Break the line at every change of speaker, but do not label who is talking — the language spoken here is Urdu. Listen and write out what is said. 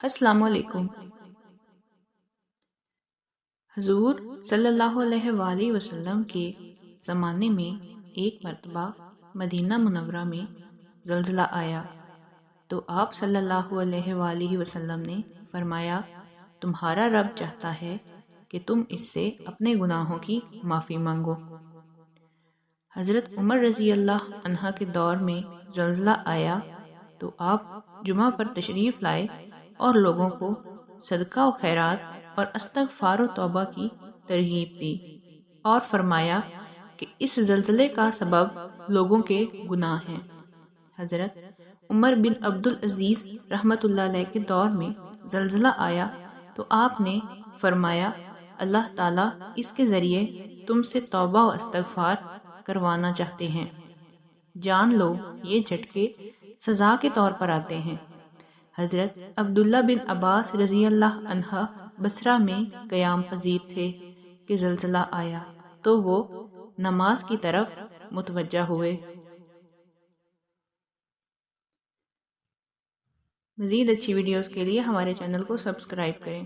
السلام علیکم۔ حضور صلی اللہ علیہ وآلہ وسلم کے زمانے میں ایک مرتبہ مدینہ منورہ میں زلزلہ آیا تو آپ صلی اللہ علیہ وآلہ وسلم نے فرمایا، تمہارا رب چاہتا ہے کہ تم اس سے اپنے گناہوں کی معافی مانگو۔ حضرت عمر رضی اللہ عنہ کے دور میں زلزلہ آیا تو آپ جمعہ پر تشریف لائے اور لوگوں کو صدقہ و خیرات اور استغفار و توبہ کی ترغیب دی اور فرمایا کہ اس زلزلے کا سبب لوگوں کے گناہ ہیں۔ حضرت عمر بن عبدالعزیز رحمۃ اللہ علیہ کے دور میں زلزلہ آیا تو آپ نے فرمایا، اللہ تعالیٰ اس کے ذریعے تم سے توبہ و استغفار کروانا چاہتے ہیں، جان لو یہ جھٹکے سزا کے طور پر آتے ہیں۔ حضرت عبداللہ بن عباس رضی اللہ عنہ بصرہ میں قیام پذیر تھے کہ زلزلہ آیا تو وہ نماز کی طرف متوجہ ہوئے۔ مزید اچھی ویڈیوز کے لیے ہمارے چینل کو سبسکرائب کریں۔